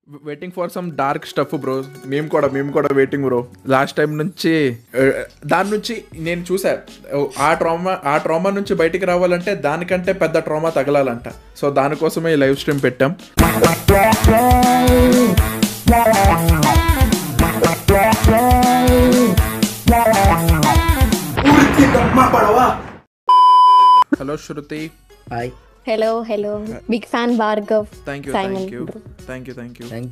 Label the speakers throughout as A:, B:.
A: Waiting for some dark stuff bro. మేము కూడా waiting bro. Last time నుంచి దాని నుంచి నేను చూసా. ఆ ట్రామా నుంచి బయటికి రావాలంటే దానికంటే పెద్ద ట్రామా తగలాలంట. సో దానికోసమే ఈ లైవ్ స్ట్రీమ్ పెట్టాం. Hello Shruti.
B: Hi.
C: Hello big fan Bhargav.
A: Thank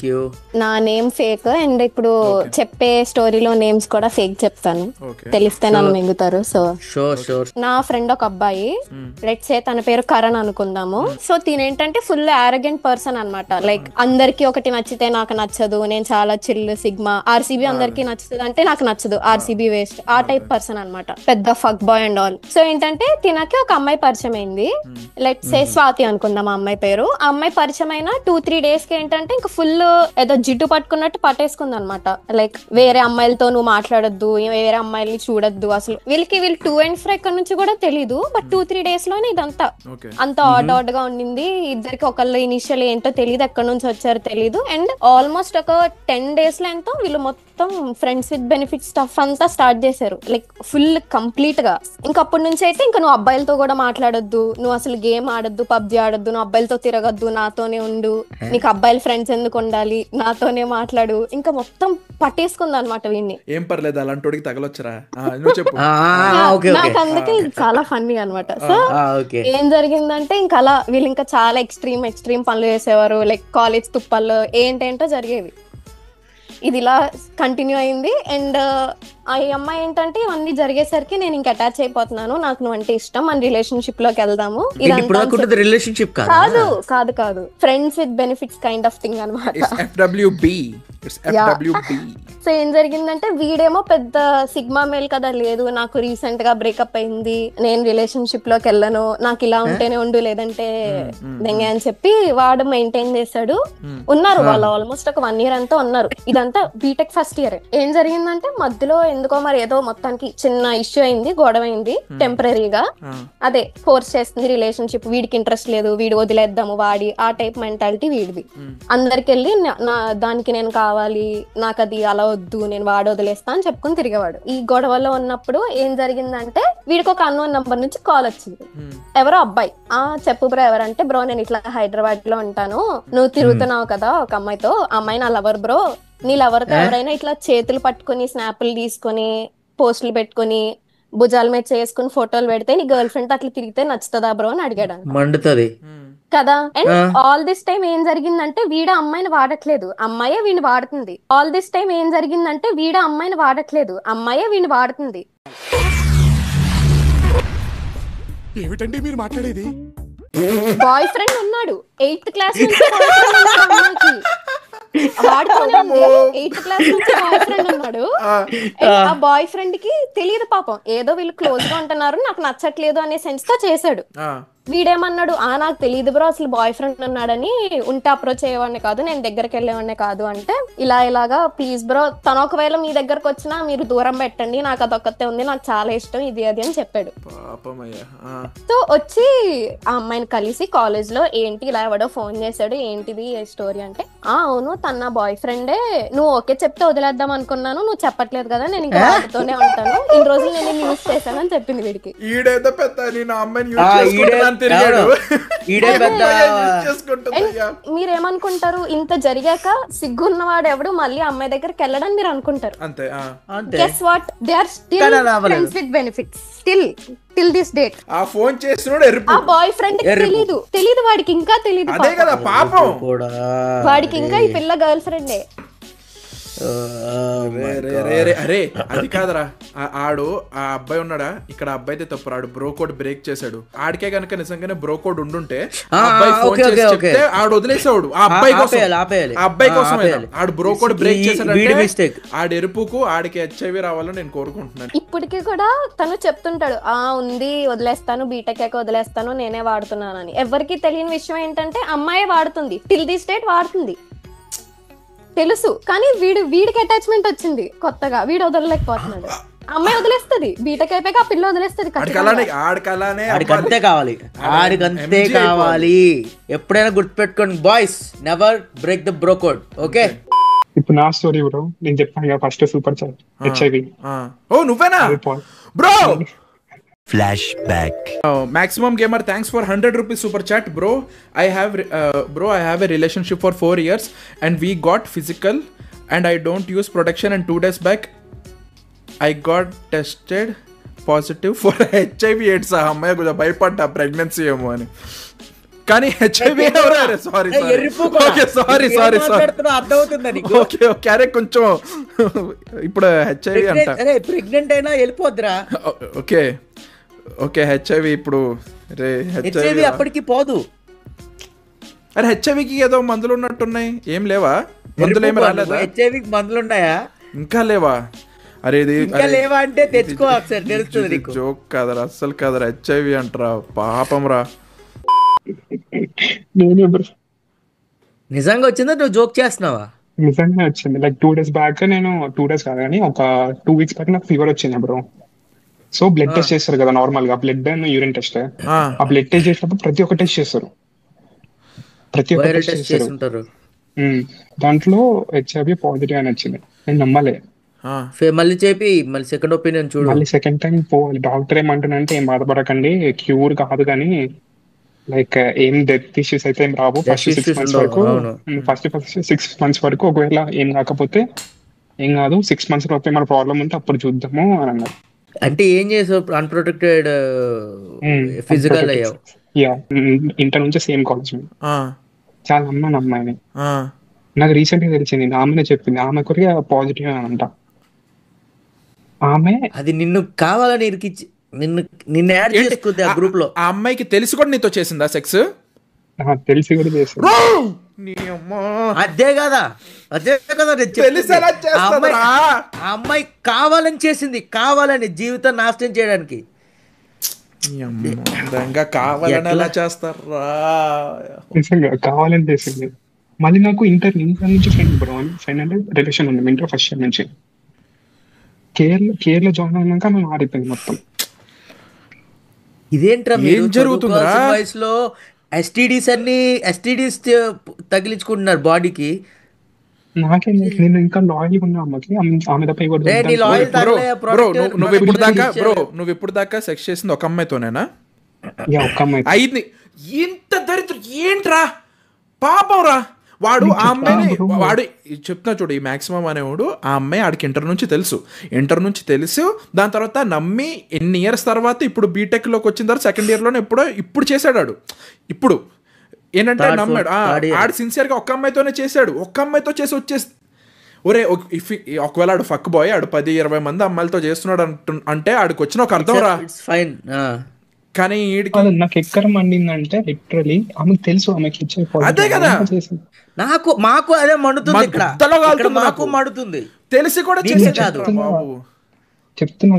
A: you.
C: నా నేమ్ ఫేక్ అండ్ ఇప్పుడు చెప్పే స్టోరీలో నేమ్స్ కూడా ఫేక్ చెప్తాను, తెలిస్తే నన్ను మింగుతారు. సో నా ఫ్రెండ్ ఒక అబ్బాయి, లెట్స్ సే తన పేరు కరణ్ అనుకుందాము. సో తినేంటంటే ఫుల్ ఆరోగెంట్ పర్సన్ అన్నమాట. లైక్ అందరికి ఒకటి నచ్చితే నాకు నచ్చదు, నేను చాలా చిల్ సిగ్మా. ఆర్సీబీ అందరికి నచ్చుతుంది అంటే నాకు నచ్చదు, ఆర్సీబీ వేస్ట్, ఆ టైప్ పర్సన్ అన్నమాట. పెద్ద fuck boy and all. So ఏంటంటే తినకి ఒక అమ్మాయి పరిచయం అయింది. లెట్స్ సే స్వాతి అనుకుందాం ఆ అమ్మాయి పేరు. ఆ అమ్మాయి పరిచయం అయిన 2-3 days కి ఏంటంటే ఇంకా ఫుల్ ఏదో జిడ్డు పట్టుకున్నట్టు పట్టేసుకుంది అనమాట. లైక్ వేరే అమ్మాయిలతో నువ్వు మాట్లాడొద్దు, వేరే అమ్మాయిల్ని చూడొద్దు, అసలు వీళ్ళు 2 and 4 ఎక్కడ నుంచి కూడా తెలీదు. బట్ 2-3 days లోనే ఇదంతా అంత ఆడ్ గా ఉండింది. ఇద్దరికి ఒకళ్ళు ఇనిషియల్ ఏంటో తెలియదు, ఎక్కడి నుంచి వచ్చారో తెలీదు. అండ్ ఆల్మోస్ట్ ఒక 10 days లో ఎంతో వీళ్ళు మొత్తం ఫ్రెండ్స్ విత్ బెనిఫిట్ స్టఫ్ అంతా స్టార్ట్ చేశారు. లైక్ ఫుల్ కంప్లీట్ గా. ఇంకా అప్పటి నుంచి అయితే ఇంకా నువ్వు అబ్బాయిలతో కూడా మాట్లాడొద్దు, నువ్వు అసలు గేమ్ ఆడొద్దు, పబ్జి ఆడొద్దు, నువ్వు అబ్బాయిలతో తిరగద్దు, నాతోనే ఉండు, నీకు అబ్బాయిల ఫ్రెండ్స్ ఎందుకు ఉండాలి, నాతోనే మాట్లాడు. ఇంకా మొత్తం పట్టేసుకుంది అనమాట వీడిని.
A: ఏం పర్లేదు అలాంటి తగలొచ్చరా.
C: నాకు అందుకే ఇది చాలా ఫన్నీ అనమాట. సో ఏం జరిగిందంటే ఇంకా అలా వీళ్ళు ఇంకా చాలా ఎక్స్ట్రీమ్ పనులు చేసేవారు. లైక్ కాలేజ్ తుప్పల్లో ఏంటేంటో జరిగేవి. ఇది ఇలా కంటిన్యూ అయింది. అండ్ ఆ అమ్మాయి ఏంటంటే ఇవన్నీ జరిగేసరికి నేను ఇంకా అటాచ్ అయిపోతున్నాను, నాకు నువ్వు అంటే ఇష్టం, మన రిలేషన్షిప్ లోకి వెళ్దాము. కాదు friends with benefits kind of thing అనమాట. సో ఏం జరిగిందంటే వీడేమో పెద్ద సిగ్మా మేల్ కదా, లేదు నాకు రీసెంట్ గా బ్రేకప్ అయింది, నేను రిలేషన్షిప్ లోకి వెళ్ళను, నాకు ఇలా ఉంటేనే ఉండు, లేదంటే దెంగ అని చెప్పి వాడు మెయింటైన్ చేశాడు. ఉన్నారు వాళ్ళు ఆల్మోస్ట్ ఒక 1 year అంతా ఉన్నారు. ఇదంతా బీటెక్ ఫస్ట్ ఇయర్. ఏం జరిగిందంటే మధ్యలో ఎందుకో మరి ఏదో మొత్తానికి చిన్న ఇష్యూ అయింది, గొడవ అయింది టెంపరీగా. అదే ఫోర్స్ చేస్తుంది రిలేషన్షిప్, వీడికి ఇంట్రెస్ట్ లేదు, వీడు వదిలేద్దాము వాడి, ఆ టైప్ మెంటాలిటీ వీడిది. అందరికి వెళ్ళి దానికి నేను కావాలి, నాకు అది అలా వద్దు, నేను వాడు వదిలేస్తా అని చెప్పుకుని తిరిగేవాడు. ఈ గొడవలో ఉన్నప్పుడు ఏం జరిగిందంటే వీడికి ఒక అన్నోన్ నంబర్ నుంచి కాల్ వచ్చింది. ఎవరో అబ్బాయి, చెప్పు బ్రో ఎవరంటే, బ్రో నేను ఇట్లా హైదరాబాద్ లో ఉంటాను, నువ్వు తిరుగుతున్నావు కదా ఒక అమ్మాయితో, అమ్మాయి నా లవర్ బ్రో, నీ లవర్తో ఎవరైనా ఇట్లా చేతులు పట్టుకుని స్నాప్లు తీసుకుని పోస్టులు పెట్టుకుని భుజాల మీద చేసుకుని ఫోటోలు పెడితే నీ గర్ల్ ఫ్రెండ్ అట్లా తిరిగితే నచ్చుతుందా బ్రో అని అడిగాడు. మండుతుంది కదా. అండ్ ఆల్ దిస్ టైం ఏం జరిగిందంటే వీడు అమ్మాయిని వాడట్లేదు, అమ్మాయే వీడిని వాడుతుంది. ఆల్ దిస్ టైం ఏం జరిగిందంటే వీడు అమ్మాయిని వాడట్లేదు, అమ్మాయే వీడిని వాడుతుంది.
D: ఏమిటండి మీరు మాట్లాడేది?
C: బాయ్ ఫ్రెండ్ ఉన్నాడు 8th క్లాస్ నుంచి, అమ్మాయికి వాడుతూనే ఉంది. 8th క్లాస్ నుంచి బాయ్ ఫ్రెండ్ ఉన్నాడు. ఆ బాయ్ ఫ్రెండ్ కి తెలియదు పాపం, ఏదో వీళ్ళు క్లోజ్ గా ఉంటున్నారు, నాకు నచ్చట్లేదు అనే సెన్స్ తో చేశాడు. వీడేమన్నాడు, నాకు తెలియదు బ్రో అసలు బాయ్ ఫ్రెండ్ ఉన్నాడని, ఉంటే అప్రోచ్ అయ్యేవాడిని కాదు, నేను దగ్గరికి వెళ్ళేవాడిని కాదు అంటే, ఇలాగా ప్లీజ్ బ్రో తను ఒకవేళ మీ దగ్గరకు వచ్చినా మీరు దూరం పెట్టండి, నాకు అదొక్కతే ఉంది, నాకు చాలా ఇష్టం ఇది అది అని చెప్పాడు. సో వచ్చి ఆ అమ్మాయిని కలిసి కాలేజ్ లో ఏంటి ఇలా ఎవడో ఫోన్ చేశాడు, ఏంటిది స్టోరీ అంటే, అవును తన నా బాయ్ ఫ్రెండే, నువ్వు ఓకే చెప్తే వదిలేద్దాం అనుకున్నాను, నువ్వు చెప్పట్లేదు కదా, నేను ఇంకా వాటితోనే ఉంటాను, ఇన్ని రోజులు నేను యూజ్ చేశాను అని చెప్పింది వీడికి. మీరేమనుకుంటారు, ఇంత జరిగాక సిగ్గున్నవాడు ఎవడు మళ్ళీ అమ్మాయి దగ్గరికి వెళ్ళడం మీరు అనుకుంటారు. Guess what, they are still friends with benefits till this date.
A: ఆ ఫోన్ చేస్తున్నాడు ఆ
C: బాయ్ ఫ్రెండ్ తెలీదు వాడికి, ఇంకా తెలీదు వాడికి, ఇంకా ఈ పిల్ల గర్ల్ ఫ్రెండే.
A: అరే అది కాదరా, ఆడు ఆ అబ్బాయి ఉన్నాడా, ఇక్కడ అబ్బాయితే తప్పు, ఆడు బ్రో కోడ్ బ్రేక్ చేశాడు. ఆడికే కనుక నిజంగానే బ్రో కోడ్ ఉండుంటే అబ్బాయి ఫోన్ చేసి చెప్తే ఆడు వదిలేసాడు. ఆ అబ్బాయి కోసం ఆడు బ్రో కోడ్ బ్రేక్ చేశాడు. ఆడి ఎరుపుకు ఆడికి హెచ్ఐవి రావాలని నేను కోరుకుంటున్నాను.
C: ఇప్పటికీ కూడా తను చెప్తుంటాడు, ఉంది వదిలేస్తాను, బీటెక్ వదిలేస్తాను, నేనే వాడుతున్నానని. ఎవరికి తెలియని విషయం ఏంటంటే అమ్మాయి వాడుతుంది, టిల్ దిస్ డేట్ వాడుతుంది తెలుసు, కానీ వీడికి అటాచ్మెంట్ వచ్చింది కొత్తగా, వీడు వదలలేకపోతున్నాడు. అమ్మాయి వదిలేస్తది, బీటెక్ అయిపోయాక ఆ పిల్ల వదిలేస్తది ఖచ్చితంగా.
A: ఆడికలానే
B: ఆడికంతే కావాలి, ఆడికంతే కావాలి. ఎప్పుడైనా గుర్తుపెట్టుకోండి boys, never break the bro code. Okay,
D: ఇప్పుడు నా స్టోరీ బ్రో, నేను చెప్పాను ఫస్ట్ సూపర్ చాట్ హెచ్ఐవి.
A: ఓ నువ్వేనా bro? Flashback. Maximum Gamer, thanks for 100 rupees super chat, bro. I have a relationship for 4 years and we got physical and I don't use protection, and 2 days back I got tested positive for HIV AIDS. అమ్మాయి కొంచెం భయపడ్డా pregnancy ఏమో అని, కానీ HIV అరే కొంచెం ఇప్పుడు HIV అంట.
B: ప్రెగ్నెంట్ అయినా వెళ్ళిపోద్దిరా.
A: ఓకే ఓకే, హెచ్ఐవి ఇప్పుడు
B: హెచ్ఐవి అప్పటికి పోదు.
A: అరే హెచ్ఐవికి ఏదో మందులు ఉన్నట్టున్నాయి, ఏం లేవా? మందులు ఏమి రాలేదా?
B: హెచ్ఐవికి మందులు ఉన్నాయా?
A: ఇంకా లేవా? అరే ఇది
B: లేవా అంటే తెచ్చుకో, ఒకసారి తెలుస్తుంది.
A: జోక్ కాదరా, అస్సలు కాదరా, హెచ్ఐవి అంటరా, పాపం రా.
B: నిజంగా వచ్చిందా, నువ్వు జోక్ చేస్తున్నావా?
D: నిజంగా వచ్చింది. లైక్ 2 days బ్యాక్, నేను 2 days కాదు కానీ ఒక 2 weeks బ్యాక్ నాకు ఫీవర్ వచ్చింది బ్రో. సో బ్లడ్ టెస్ట్ చేస్తారు కదా నార్మల్ గా, బ్లడ్ అండ్ యూరిన్ టెస్ట్. ఆ బ్లడ్ టెస్ట్ చేసినప్పుడు ప్రతి ఒక్క టెస్ట్ చేస్తారు, ప్రతి ఒక్క టెస్ట్ చేస్తారు. దాంట్లో హెచ్ఐవి పాజిటివ్ అని వచ్చింది. నేను నమ్మలే.
B: మళ్ళీ చెప్పి మళ్ళీ సెకండ్ ఒపీనియన్ చూడు.
D: మళ్ళీ సెకండ్ టైం పోవాలి. డాక్టర్ ఏమంటున్నారంటే ఏం బాధపడకండి, క్యూర్ కాదు కానీ లైక్ ఏం డెత్ ఇష్యూస్ అయితే ఏం రావు ఫస్ట్ 6 months వరకు. ఫస్ట్ 6 months వరకు ఒకవేళ ఏం కాకపోతే ఏం కాదు, 6 months లోపు ఏమైనా ప్రాబ్లం ఉంటే అప్పుడు చూద్దాము అని అన్నారు.
B: అంటే ఏం చేసావు? అన్ప్రొటెక్టెడ్ ఫిజికల్ అయ్యావు.
D: యా, ఇంటర్ నుంచి సేమ్ కాలేజ్. చాలా అమ్మాయి అమ్మాయిని నాకు రీసెంట్ గా తెలిసింది, ఆమెనే చెప్పింది. ఆమె కొరిగా పాజిటివ్ అని అంట. ఆమె
B: అది నిన్ను కావాలని ఇరికిచ్చి నిన్ను యాడ్ చేసుకుంది ఆ గ్రూప్ లో.
A: ఆ అమ్మాయికి తెలిసి కూడా నీతో చేసిందా సెక్స్?
D: తెలిసి కూడా చేసింది.
B: అదే కదా, అదే కదా ఆ అమ్మాయి కావాలని చేసింది, కావాలని జీవితం నాశనం చేయడానికి.
A: కావాలని చేస్తారా?
D: నిజంగా కావాలని చేసింది. మళ్ళీ నాకు ఇంటర్ నుంచి ఫ్రెండ్ బ్రో, ఫ్రెండ్ అంటే రిలేషన్ ఉంది ఇంటర్ ఫస్ట్ ఇయర్ నుంచి. కేర్లో జాయిన్ అయినాక మేము ఆడిపోయింది మొత్తం.
B: ఇదేంట్రా ఏం జరుగుతుంది వయసులో? ఎస్టీడీస్ తగిలించుకుంటున్నారు బాడీకి.
D: నాకేం నేను ఇంకా లాయల్ ఉన్నా అమ్మకి, ఆమె తప్ప
A: నువ్వు ఇప్పుడు దాకా సెక్స్ చేసింది ఒక అమ్మాయితోనేనా?
D: ఒక అమ్మాయి
A: అయింది. ఇంత దరిద్రం ఏంట్రా, పాపం రా. వాడు ఆ అమ్మాయిని, వాడు చెప్తున్నా చూడు, ఈ మాక్సిమం అనేవాడు ఆ అమ్మాయి ఆడికి ఇంటర్ నుంచి తెలుసు. దాని తర్వాత నమ్మి ఎన్ని ఇయర్స్ తర్వాత ఇప్పుడు బీటెక్ లోకి వచ్చిన తర్వాత సెకండ్ ఇయర్ లోనే ఇప్పుడు చేశాడు ఆడు. ఇప్పుడు ఏంటంటే నమ్మాడు, ఆడు సిన్సియర్ గా ఒక్క అమ్మాయితోనే చేశాడు. ఒక్క అమ్మాయితో చేసి వచ్చేసి ఒరే ఒకవేళ ఆడు ఫక్ బాయ్, ఆడు 10-20 మంది అమ్మాయిలతో చేస్తున్నాడు అంటే ఆడికి వచ్చిన ఒక అర్థం రా. కానీ
D: నాకు ఎక్కడ మండిందంటే లిటరలీ ఆమెకు తెలుసు, ఆమెకి
A: అదే కదా
B: మాకు అదే మండుతుంది, ఇక్కడ మాకు మండుతుంది.
A: తెలిసి కూడా
D: చెప్తున్నా.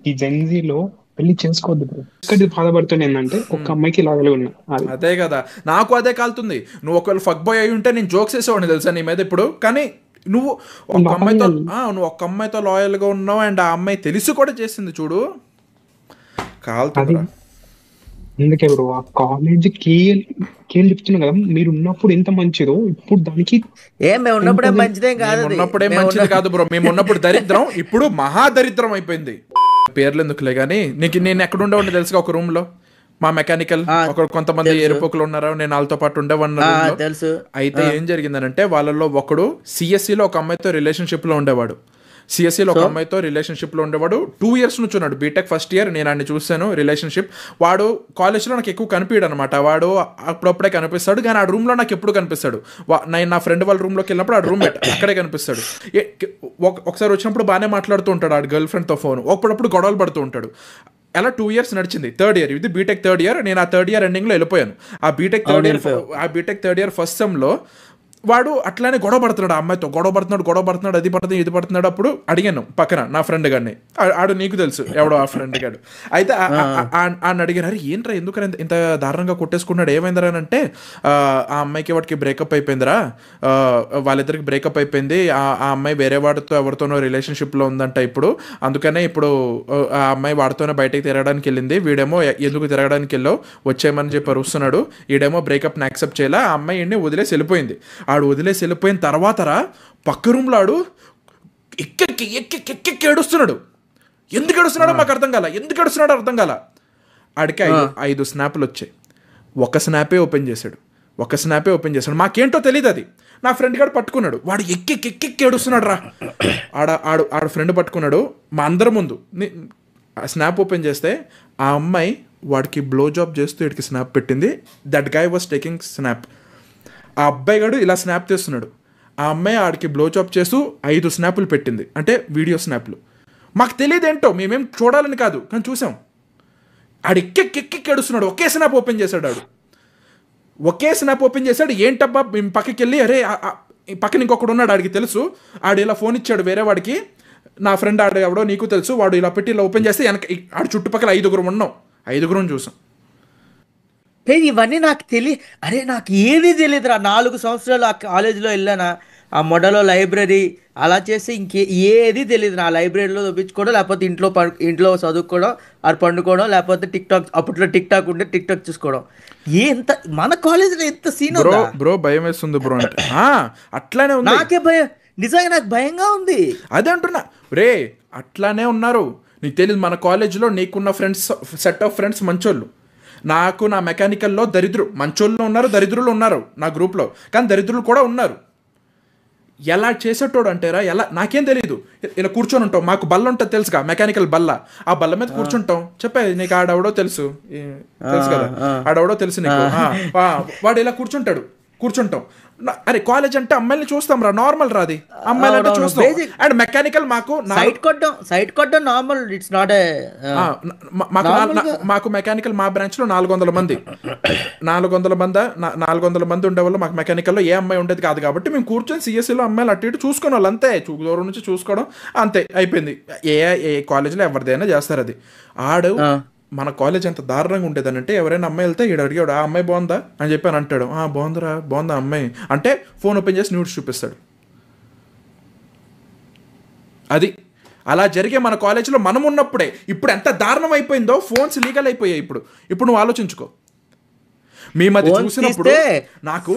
D: ఈ జెన్జీలో పెళ్లి చేసుకోవద్దు. ఇక్కడ బాధపడుతుంది ఏంటంటే ఒక అమ్మాయికి లాగలే ఉన్నా.
A: అదే కదా, నాకు అదే కాలుతుంది. నువ్వు ఒకవేళ ఫక్ బాయ్ అయి ఉంటే నేను జోక్స్ వేసేవాడిని తెలుసా నీ మీద ఇప్పుడు. కానీ నువ్వు ఒక అమ్మాయితో లాయల్ గా ఉన్నావు, అండ్ ఆ అమ్మాయి తెలిసి కూడా చేసింది చూడు, కాలుతుంది.
D: అందుకే బ్రో ఆ కాలేజ్ కేర్ చెప్తున్నా కదా, మీరు ఉన్నప్పుడు ఎంత మంచిదో ఇప్పుడు దానికి
B: ఉన్నప్పుడే మంచిది
A: కాదు బ్రో. మేము ఉన్నప్పుడు దరిద్రం, ఇప్పుడు మహాదరిద్రం అయిపోయింది. పేర్లు ఎందుకులే గానీ, నేను ఎక్కడ ఉండేవాడిని తెలుసుగా, ఒక రూమ్ లో మా మెకానికల్ కొంతమంది ఎరుపుకులు ఉన్నారు, నేను వాళ్ళతో పాటు ఉండేవాడిని
B: తెలుసు.
A: అయితే ఏం జరిగిందనంటే వాళ్ళలో ఒకడు సిఎస్సిలో ఒక అమ్మాయితో రిలేషన్షిప్ లో ఉండేవాడు. 2 years నుంచి ఉన్నాడు, బీటెక్ ఫస్ట్ ఇయర్. నేను ఆయన చూశాను రిలేషన్షిప్. వాడు కాలేజ్లో నాకు ఎక్కువ కనిపించాడు అనమాట. వాడు అప్పుడప్పుడే కనిపిస్తాడు, కానీ ఆ రూమ్లో నాకు ఎప్పుడు కనిపిస్తాడు. నేను నా ఫ్రెండ్ వాళ్ళ రూమ్లోకి వెళ్ళినప్పుడు ఆ రూమ్మేట్ అక్కడే కనిపిస్తాడు. ఒకసారి వచ్చినప్పుడు బాగానే మాట్లాడుతూ ఉంటాడు ఆ గర్ల్ ఫ్రెండ్తో ఫోన్, అప్పుడప్పుడు గొడవలు పడుతూ ఉంటాడు. అలా 2 years నడిచింది. 3rd year, ఇది బీటెక్ 3rd year. నేను ఆ 3rd year ఎండింగ్లో వెళ్ళిపోయాను. ఆ బీటెక్ థర్డ్ ఇయర్ ఫస్ట్ సెమ్లో వాడు అట్లానే గొడవ పడుతున్నాడు, ఆ అమ్మాయితో గొడవ పడుతున్నాడు, అది పడుతుంది ఇది పడుతున్నాడు. అప్పుడు అడిగాను పక్కన నా ఫ్రెండ్ గారిని, ఆడు నీకు తెలుసు ఎవడో ఆ ఫ్రెండ్ గాడు. అయితే ఆయన అడిగాను, అరే ఏంట్రా ఎందుకని ఇంత దారుణంగా కొట్టేసుకున్నాడు, ఏమైందిరా అని అంటే, ఆ అమ్మాయికి వాడికి బ్రేకప్ అయిపోయిందిరా, వాళ్ళిద్దరికి బ్రేకప్ అయిపోయింది, ఆ అమ్మాయి వేరే వాడితో ఎవరితోనో రిలేషన్షిప్లో ఉందంట ఇప్పుడు, అందుకనే ఇప్పుడు ఆ అమ్మాయి వాడితోనే బయటకు తిరగడానికి వెళ్ళింది, వీడేమో ఎందుకు తిరగడానికి వెళ్ళావు వచ్చేయమని చెప్పి అరుస్తున్నాడు, ఈడేమో బ్రేకప్ని యాక్సెప్ట్ చేయాలా, ఆ అమ్మాయిని వదిలేసి వెళ్ళిపోయింది. ఆడు వదిలేసి వెళ్ళిపోయిన తర్వాత పక్క రూమ్లో ఆడు ఎక్కి ఏడుస్తున్నాడు. ఎందుకు ఏడుస్తున్నాడో మాకు అర్థం కాల. ఆడికి 5 స్నాప్లు వచ్చాయి, ఒక స్నాపే ఓపెన్ చేశాడు. మాకేంటో తెలియదు, అది నా ఫ్రెండ్ గారు పట్టుకున్నాడు, వాడు ఎక్కి ఏడుస్తున్నాడు రా. ఆడ ఫ్రెండ్ పట్టుకున్నాడు మా అందరి ముందు. స్నాప్ ఓపెన్ చేస్తే ఆ అమ్మాయి వాడికి బ్లో జాబ్ చేస్తూ వీడికి స్నాప్ పెట్టింది. That guy was taking snap. ఆ అబ్బాయి గారు ఇలా స్నాప్ తీస్తున్నాడు, ఆ అమ్మాయి ఆడికి బ్లో జాబ్ చేస్తూ 5 స్నాపులు పెట్టింది, అంటే వీడియో స్నాప్లు. మాకు తెలియదు ఏంటో, మేమేం చూడాలని కాదు కానీ చూసాం. ఆడు ఎక్కి ఏడుస్తున్నాడు. ఒకే స్నాప్ ఓపెన్ చేశాడు. ఏంటబ్బా మేము పక్కకి వెళ్ళి, అరే పక్కన ఇంకొకడు ఉన్నాడు ఆడికి తెలుసు, ఆడు ఇలా ఫోన్ ఇచ్చాడు వేరే వాడికి, నా ఫ్రెండ్ ఆడు ఎవడో నీకు తెలుసు, వాడు ఇలా పెట్టి ఇలా ఓపెన్ చేస్తే వెనక ఆడు చుట్టుపక్కల 5 ఉన్నాం, 5 చూసాం.
B: ఇవన్నీ నాకు అరే నాకు ఏది తెలియదురా. 4 సంవత్సరాలు ఆ కాలేజీలో వెళ్ళానా, ఆ మొడలో లైబ్రరీ అలా చేస్తే ఏది తెలియదు. నా లైబ్రరీలో చూపించుకోవడం, లేకపోతే ఇంట్లో చదువుకోవడం, అది పండుకోవడం, లేకపోతే టిక్టాక్, అప్పట్లో టిక్టాక్ ఉంటే టిక్టాక్ చూసుకోవడం. ఎంత మన కాలేజీలో ఎంత సీన్
A: బ్రో, భయం వేస్తుంది బ్రో అంటే. అట్లానే ఉంది,
B: నాకే భయం, నిజంగా నాకు భయంగా ఉంది.
A: అదే అంటున్నా రే, అట్లానే ఉన్నారు. నీకు తెలియదు మన కాలేజీలో నీకున్న ఫ్రెండ్స్, సెట్ ఆఫ్ ఫ్రెండ్స్ మంచోళ్ళు. నాకు నా మెకానికల్లో మంచోళ్ళు ఉన్నారు, దరిద్రులు ఉన్నారు నా గ్రూప్లో, కానీ దరిద్రులు కూడా ఉన్నారు. ఎలా చేసేటోడు అంటారా, ఎలా నాకేం తెలియదు. ఇలా కూర్చొని ఉంటాం, మాకు బల్ల ఉంటుంది తెలుసుగా, మెకానికల్ బల్ల, ఆ బల్ల మీద కూర్చుంటాం. చెప్పే నీకు ఆడెవడో తెలుసు కదా, ఆడెవడో తెలుసు నీకు, వాడు ఇలా కూర్చుంటాం. అరే కాలేజ్ అంటే అమ్మాయిని చూస్తాం రా, నార్మల్ రాది, అమ్మాయిలు అంటే చూస్తాం. అండ్ మెకానికల్
B: సైట్ కొట్టడం నార్మల్, ఇట్స్ నాట్
A: మాకు మెకానికల్ మా బ్రాంచ్ లో 400 మంది 400 మంది ఉండేవాళ్ళు. మాకు మెకానికల్లో ఏ అమ్మాయి ఉండేది కాదు కాబట్టి మేము కూర్చొని సిఎస్సిలో అమ్మాయిలు అటు ఇటు చూసుకునే వాళ్ళు అంతే, దూరం నుంచి చూసుకోవడం అంతే, అయిపోయింది. ఏ కాలేజీలో ఎవరిదైనా చేస్తారు అది. మన కాలేజ్ ఎంత దారుణంగా ఉండేదని అంటే, ఎవరైనా అమ్మాయి వెళ్తే ఈడు అడిగాడు, ఆ అమ్మాయి బాగుందా అని చెప్పి అని అంటాడు. బాగుందా అమ్మాయి అంటే ఫోన్ ఓపెన్ చేసి న్యూస్ చూపిస్తాడు. అది అలా జరిగే మన కాలేజీలో మనం ఉన్నప్పుడే. ఇప్పుడు ఎంత దారుణం అయిపోయిందో, ఫోన్స్ లీగల్ అయిపోయాయి. ఇప్పుడు నువ్వు ఆలోచించుకో. మేము అది చూసినప్పుడు నాకు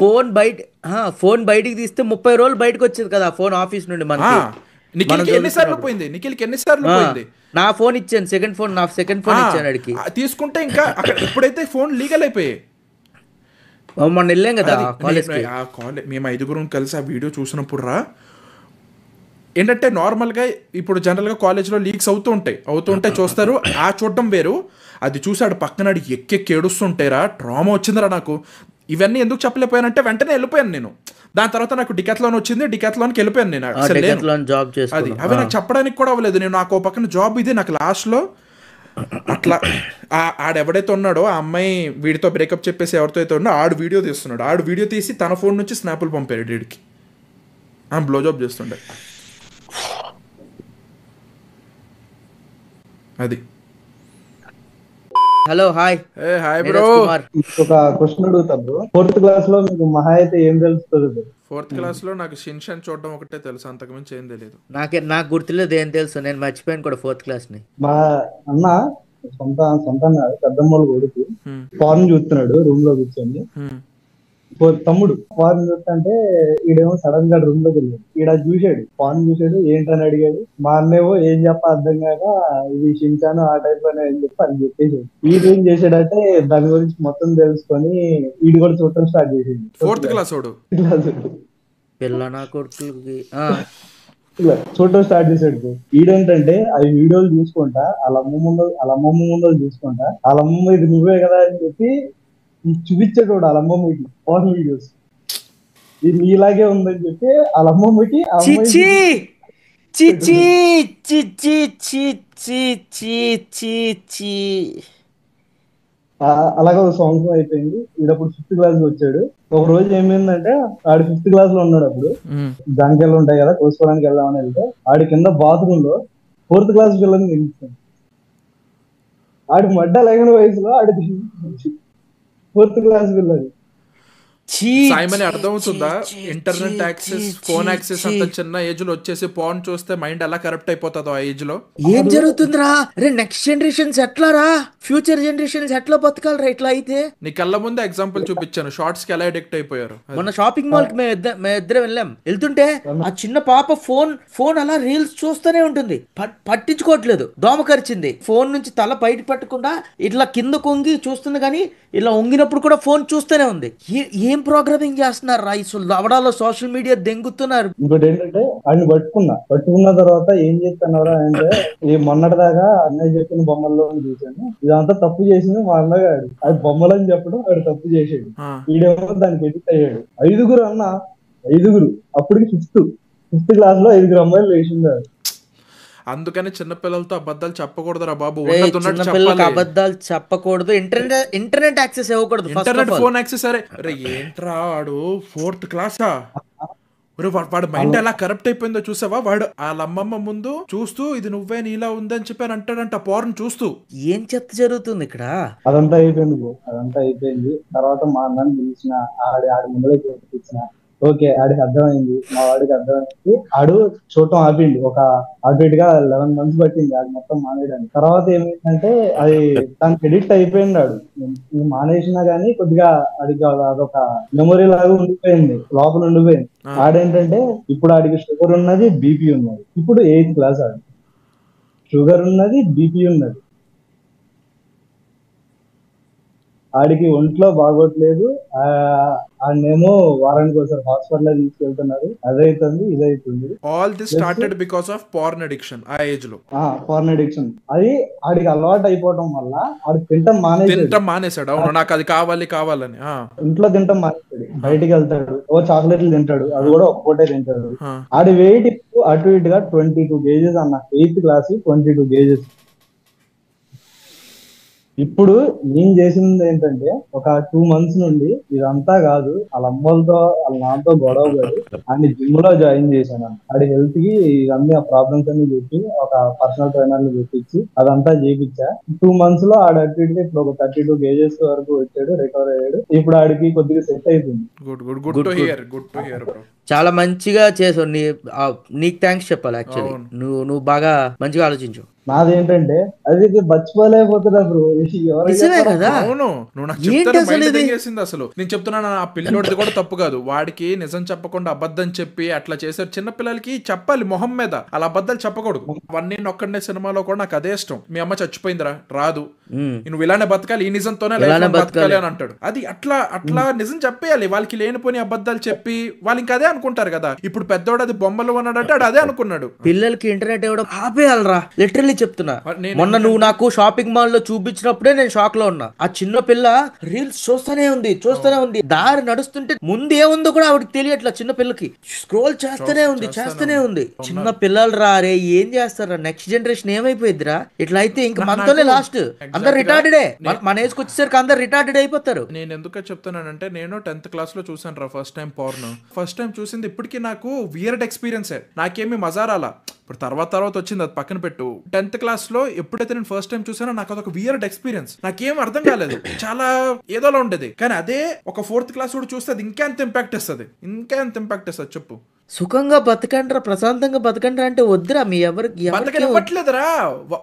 B: ఫోన్ బయటికి తీస్తే 30 రోజులు బయటకు వచ్చేది కదా ఫోన్ ఆఫీస్ నుండి.
A: నిఖిల్కి ఎన్నిసార్లు పోయింది.
B: నా ఫోన్ ఇచ్చాను, సెకండ్ ఫోన్ ఇచ్చాను అడిగి
A: తీసుకుంటే. ఇంకా ఇప్పుడైతే ఫోన్ లీగల్ అయిపోయాయి.
B: మొన్న వెళ్ళాం కదా
A: మేము 5 కలిసి ఆ వీడియో చూసినప్పుడు రా, ఏంటంటే నార్మల్గా ఇప్పుడు జనరల్గా కాలేజ్లో లీక్స్ అవుతూ ఉంటాయి చూస్తారు, ఆ చూడడం వేరు. అది చూసాడు పక్కనాడు ఎక్కి ఏడుస్తుంటేరా, ట్రామా వచ్చిందిరా నాకు. ఇవన్నీ ఎందుకు చెప్పలేకపోయానంటే వెంటనే వెళ్ళిపోయాను నేను. దాని తర్వాత నాకు డికాథ్లాన్ వచ్చింది, డికాథ్లాన్కి వెళ్ళిపోయాను నేను. అది అవి నాకు చెప్పడానికి కూడా అవ్వలేదు. నేను నాకు పక్కన జాబ్ ఇది, నాకు లాస్ట్లో అట్లా ఆడెవడైతే ఉన్నాడో ఆ అమ్మాయి వీడితో బ్రేకప్ చెప్పేసి ఎవరితో అయితే ఉన్నాడో ఆడు వీడియో తీస్తున్నాడు. ఆడు వీడియో తీసి తన ఫోన్ నుంచి స్నాపులు పంపాడు వీడికి, బ్లో జాబ్ చేస్తుండే. అది.
B: Hello hi
A: bro.
E: ఒక క్వశ్చన్ అడుగుతా బ్రో. 4th క్లాస్ లో మీకు మహా అయితే ఏం తెలుస్తుంది?
A: 4th క్లాస్ లో నాకు షిన్షాన్ చూడడం ఒకటే తెలుసు, అంతకుమించి ఏం తెలియదు.
B: నాకు గుర్తులేదు ఏం తెలుసు, నేను మర్చిపోయాను కూడా 4th క్లాస్ ని.
E: మా అన్న సొంత పెద్దమ్మలు కొడుకు ఫారెన్ చూస్తున్నాడు రూమ్ లో కూర్చొని. తమ్ముడు ఫారెన్ చూస్తుంటే ఈడేమో సడన్ గా రూమ్ లోకి వెళ్ళాడు. ఈడ ఫారెన్ చూసాడు, ఏంటని అడిగాడు. మా అన్నేమో ఏం చెప్ప అర్థం కాక ఇది షిన్చాను ఆ టైప్ అని చెప్పి అని చెప్పేసాడు. ఈడేం చేసాడంటే దాని గురించి మొత్తం తెలుసుకొని ఈడు కూడా చూడటం స్టార్ట్ చేసింది.
A: 4th క్లాస్
E: చూడటం స్టార్ట్ చేసాడు. ఈడేంటంటే అవి వీడియోలు చూసుకుంటా వాళ్ళ అమ్మమ్మ ముందు చూసుకుంటా వాళ్ళ అమ్మమ్మ ఇది నువ్వే కదా అని చెప్పి చూపించాడు వాళ్ళ అమ్మమ్మకి ఫోన్ వీడియోస్. ఇది నీలాగే ఉందని చెప్పి వాళ్ళ అమ్మమ్మకి అలాగే ఒక సంవత్సరం అయిపోయింది. ఈడప్పుడు 5th క్లాస్ వచ్చాడు. ఒక రోజు ఏమైందంటే ఆడు 5th క్లాస్ లో ఉన్నాడు. అప్పుడు జంకెళ్ళు ఉంటాయి కదా, కోసుకోవడానికి వెళ్దామని వెళ్తే ఆడి కింద బాత్రూమ్ లో 4th క్లాస్ పిల్లల్ని నిలిచాడు. ఆడి మడ్డ లేని వయసులో ఆడి 4th క్లాస్ పిల్లలు.
A: సాయిమని అర్థమవుతుందా? ఇంటర్నెట్ యాక్సెస్, ఫోన్ యాక్సెస్ అంత చిన్న ఏజ్ లో వచ్చేసి ఫోన్ చూస్తే మైండ్ ఎలా కరప్ట్ అయిపోతుందో ఆ ఏజ్ లో.
B: ఏం జరుగుతుందిరా? రే నెక్స్ట్ జనరేషన్స్ ఎట్లా రా? ఫ్యూచర్ జనరేషన్స్ ఎట్లా బతకాలరా ఇట్లా అయితే?
A: నీ కళ్ళ ముందే ఎగ్జాంపుల్ చూపించాను, షార్ట్స్ కి ఎలా అడిక్ట్ అయిపోయారు.
B: మొన్న షాపింగ్ మాల్ కి మేము ఇద్దరం వెళ్ళాం. వెళ్తుంటే ఆ చిన్న పాప ఫోన్ అలా రీల్స్ చూస్తూనే ఉంటుంది, పట్టించుకోవట్లేదు. దోమ కరిచింది. ఫోన్ నుంచి తల బయట పట్టకుండా ఇట్లా కింద కొంగి చూస్తుంది, కానీ ఇలా వంగినప్పుడు కూడా ఫోన్ చూస్తూనే ఉంది. ఏం ప్రోగ్రామింగ్ చేస్తున్నారు రా? లవడాలో సోషల్ మీడియా దెంగుతున్నారు.
E: ఇంకోటి ఏంటంటే వాడిని పట్టుకున్న తర్వాత ఏం చేస్తున్నారా అంటే, ఈ మొన్నటి దాకా అన్నయ్య చెప్పిన బొమ్మల్లో చూసాను, ఇదంతా తప్పు చేసింది మా అన్నగాడు, అది బొమ్మలని చెప్పడం వాడు తప్పు చేసాడు. వీడేమో దానికి ఎడిట్ అయ్యాడు. 5 అప్పటికి 5th క్లాస్ లో 5 అమ్మాయిలు వేసిందారు.
A: అందుకని చిన్నపిల్లలతో అబద్ధాలు చెప్పకూడదురా బాబు.
B: చిన్నపిల్లలకి అబద్ధాలు చెప్పకూడదు, ఇంటర్నెట్ యాక్సెస్ ఇవ్వకూడదు.
A: Internet phone access. అరే ఏంట్రా వాడు 4th క్లాసా? వాడు మైండ్ ఎలా కరప్ట్ అయిపోయిందో చూసావా? వాడు వాళ్ళ అమ్మమ్మ ముందు చూస్తూ ఇది నువ్వే నీలా ఉందని చెప్పి అంటాడంట, పోర్న్ చూస్తూ.
B: ఏం చెత్త జరుగుతుంది ఇక్కడ?
E: అదంతా అయిపోయింది. తర్వాత మా అన్నని పిలిచిన, ఆడి ముందులో చూపించిన. ఓకే, ఆడికి అర్థమైంది, మా వాడికి అర్థమైంది. ఆడు చూడటం ఆపిండి. ఒక అటుగా 11 months పట్టింది ఆడు మొత్తం మానేయడానికి. తర్వాత ఏమైందంటే అది దానికి ఎడిక్ట్ అయిపోయింది. ఆడు మానేసినా గానీ కొద్దిగా ఆడికి అదొక మెమొరీ లాగా ఉండిపోయింది, లోపల ఉండిపోయింది. ఆడేంటంటే ఇప్పుడు ఆడికి షుగర్ ఉన్నది, బీపీ ఉన్నది. ఇప్పుడు 8th క్లాస్ ఆడు, షుగర్ ఉన్నది, బీపీ ఉన్నది. ఆడికి ఒంట్లో బాగోట్లేదు. ఆడనేమో వారానికి ఒకసారి హాస్పిటల్ తీసుకెళ్తున్నారు. అదైతుంది, ఇదైతుంది.
A: All this started because of porn addiction. ఆ ఏజ్ లో
E: పార్న్ అడిక్షన్ అది ఆడికి అలవాటు అయిపోవడం వల్ల ఆడు తింటం
A: మానేశాడు. అవును, నాకు అది కావాలని.
E: ఇంట్లో తింటం మానేశాడు. బయటికి వెళ్తాడు, ఓ చాక్లెట్లు తింటాడు, అది కూడా ఒక పూటే తింటాడు. ఆడి వెయిట్ అటు ఇటుగా 22 kgs అన్న. 8th class 22 kgs. ఇప్పుడు నేను చేసింది ఏంటంటే, ఒక 2 months నుండి ఇదంతా కాదు, వాళ్ళ అమ్మలతో వాళ్ళ నాన్నతో గొడవ పడి అన్ని జిమ్ లో జాయిన్ చేశాను. ఆడి హెల్త్ కి ఇవన్నీ ఆ ప్రాబ్లమ్స్ అన్ని చెప్పి ఒక పర్సనల్ ట్రైనర్ ని చెప్పించి అదంతా చేయించా. 2 months లో ఆడ అట్టికి ఇప్పుడు ఒక 32 kgs వరకు వచ్చాడు, రికవర్ అయ్యాడు. ఇప్పుడు ఆడికి కొద్దిగా సెట్ అయిపోయింది.
A: Good to hear bro.
B: చాలా మంచిగా చేసావు. నీకు థ్యాంక్స్ చెప్పాలి. యాక్చువల్లీ నువ్వు బాగా మంచిగా ఆలోచించు.
E: నాదేంటంటే అది మర్చిపోలేకపోతున్నా బ్రో.
B: నిజమే కదా?
A: అవును, నువ్వు నాకు చెప్తాను. అసలు నేను చెప్తున్నాను, ఆ పిల్లోడిది కూడా తప్పు కాదు. వాడికి నిజం చెప్పకుండా అబద్ధం చెప్పి అట్లా చేశారు. చిన్న పిల్లలకి చెప్పాలి మొహం మీద, అలా అబద్ధాలు చెప్పకూడదు. వన్నీ నొక్కడే సినిమాలో కూడా నాకు అదే ఇష్టం. మీ అమ్మ చచ్చిపోయిందిరా, రాదు, నువ్వు ఇలానే బతకాలి, ఈ నిజంతోనే బతకాలి అని అంటాడు. అది అట్లా నిజం చెప్పేయాలి. వాళ్ళకి లేనిపోని అబద్ధాలు చెప్పి వాళ్ళు ఇంకా అదే అనుకుంటారు కదా. ఇప్పుడు పెద్దోడు అది బొమ్మలు అన్నాడంటే ఆడు అదే అనుకున్నాడు.
B: పిల్లలకి ఇంటర్నెట్ ఇవ్వడం ఆపేయాలరా, లిటరల్లీ చెప్తున్నా. మొన్న నువ్వు నాకు షాపింగ్ మాల్ లో చూపించినప్పుడే నేను షాక్ లో ఉన్నా. ఆ చిన్న పిల్ల రీల్స్ చూస్తూనే ఉంది. దారి నడుస్తుంటే ముందు ఏముందో కూడా ఆవిడకి తెలియట్లా. చిన్న పిల్లకి స్క్రోల్ చేస్తూనే ఉంది. చిన్న పిల్లలు రే ఏం చేస్తారా? నెక్స్ట్ జనరేషన్ ఏమైపోయిద్దిరా ఇట్లా అయితే? ఇంకా మనతోనే లాస్ట్. అందరు రిటార్డెడే. మన ఏజ్కి వచ్చేసరికి అందరు రిటార్డెడ్ అయిపోతారు.
A: నేను ఎందుకు చెప్తున్నానంటే, నేను 10th క్లాస్ లో చూసాను రా first time porn. First time చూసింది ఇప్పటికీ నాకు వియర్డ్ ఎక్స్పీరియన్స్. నాకేమి మజా రాలా. ఇప్పుడు తర్వాత వచ్చింది, అది పక్కన పెట్టు. 10th క్లాస్ లో ఎప్పుడైతే నేను ఫస్ట్ టైం చూసానో నాకు అదొక వియర్డ్ ఎక్స్పీరియన్స్. నాకేం అర్థం కాలేదు, చాలా ఏదోలా ఉండేది. కానీ అదే ఒక 4th క్లాస్ కూడా చూస్తే అది ఇంకెంత ఇంపాక్ట్ ఇస్తుంది చెప్పు.
B: సుఖంగా బతకండ్రా, ప్రశాంతంగా బతకండ్రా అంటే వద్దురా. మీ ఎవరికి
A: బతకనివ్వట్లేదురా.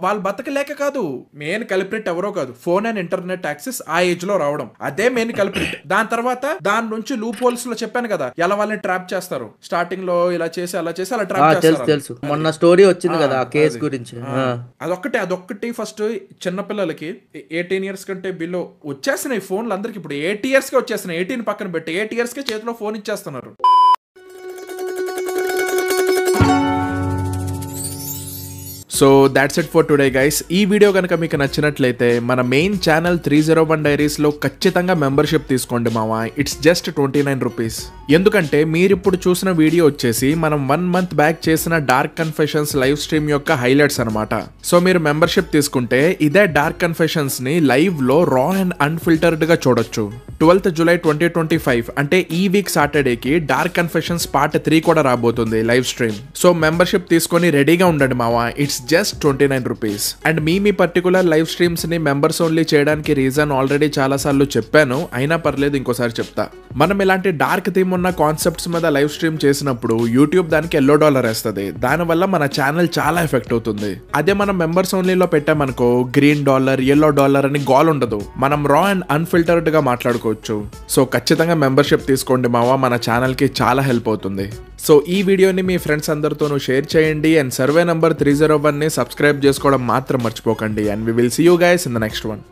A: వాళ్ళు బతకలేక కాదు, మెయిన్ కల్ప్రిట్ ఎవరో కాదు, ఫోన్ అండ్ ఇంటర్నెట్ యాక్సెస్ ఆ ఏజ్ లో రావడం, అదే మెయిన్ కల్ప్రిట్. దాని తర్వాత దాని నుంచి లూప్ హోల్స్ లో చెప్పాను కదా, ఎలా వాళ్ళని ట్రాప్ చేస్తారు. స్టార్టింగ్ లో ఇలా చేసి అలా ట్రాప్ చేస్తారు.
B: తెలుసు, మొన్న స్టోరీ వచ్చింది కదా ఆ కేసు గురించి.
A: అదొక్కటి ఫస్ట్ చిన్న పిల్లలకి 18 years కంటే బిలో వచ్చేస్తున్నాయి ఫోన్లు అందరికి. ఇప్పుడు 8 years కే వచ్చేస్తున్నాయి. 18 పక్కన పెట్టి 8 years కే చేతిలో ఫోన్ ఇచ్చేస్తున్నారు. So that's it for today guys. ఈ వీడియో కనుక మీకు నచ్చినట్లయితే మన మెయిన్ ఛానల్ 301 Diaries లో ఖచ్చితంగా మెంబర్షిప్ తీసుకోండి మావా. It's just 29 rupees. ఎందుకంటే మీరు ఇప్పుడు చూసిన వీడియో వచ్చేసి మనం 1 month బ్యాక్ చేసిన డార్క్ కన్ఫెషన్స్ లైవ్ స్ట్రీమ్ యొక్క హైలైట్స్ అనమాట. సో మీరు మెంబర్షిప్ తీసుకుంటే ఇదే డార్క్ కన్ఫెషన్స్ ని లైవ్ లో రా అండ్ అన్ఫిల్టర్డ్ గా చూడొచ్చు. 12th July 2025 అంటే ఈ వీక్ సాటర్డేకి డార్క్ కన్ఫెషన్స్ పార్ట్ 3 కూడా రాబోతుంది లైవ్ స్ట్రీమ్. సో మెంబర్షిప్ తీసుకొని రెడీగా ఉండండి మావా. It's just 29 rupees. And me particular live streams ని మెంబర్స్ ఓన్లీ చేయడానికి రీజన్ ఆల్రెడీ చాలా సార్లు చెప్పాను, అయినా పర్లేదు ఇంకోసారి చెప్తా. మనం ఇలాంటి డార్క్ థీమ్ ఉన్న కాన్సెప్ట్స్ మీద లైవ్ స్ట్రీమ్ చేసినప్పుడు యూట్యూబ్ దానికి $1 వేస్తుంది. దానివల్ల మన ఛానల్ చాలా ఎఫెక్ట్ అవుతుంది. అదే మనం మెంబర్స్ ఓన్లీలో పెట్టామనుకో $green, $yellow అని గోల్ ఉండదు. మనం రా అండ్ అన్ఫిల్టర్డ్ గా మాట్లాడుకోవచ్చు. సో ఖచ్చితంగా మెంబర్షిప్ తీసుకోండి మావా, మన ఛానల్ కి చాలా హెల్ప్ అవుతుంది. సో ఈ వీడియోని మీ ఫ్రెండ్స్ అందరితోనూ షేర్ చేయండి. అండ్ సర్వే నంబర్ 301 ని సబ్స్క్రైబ్ చేసుకోవడం మాత్రం మర్చిపోకండి. And we will see you guys in the next one.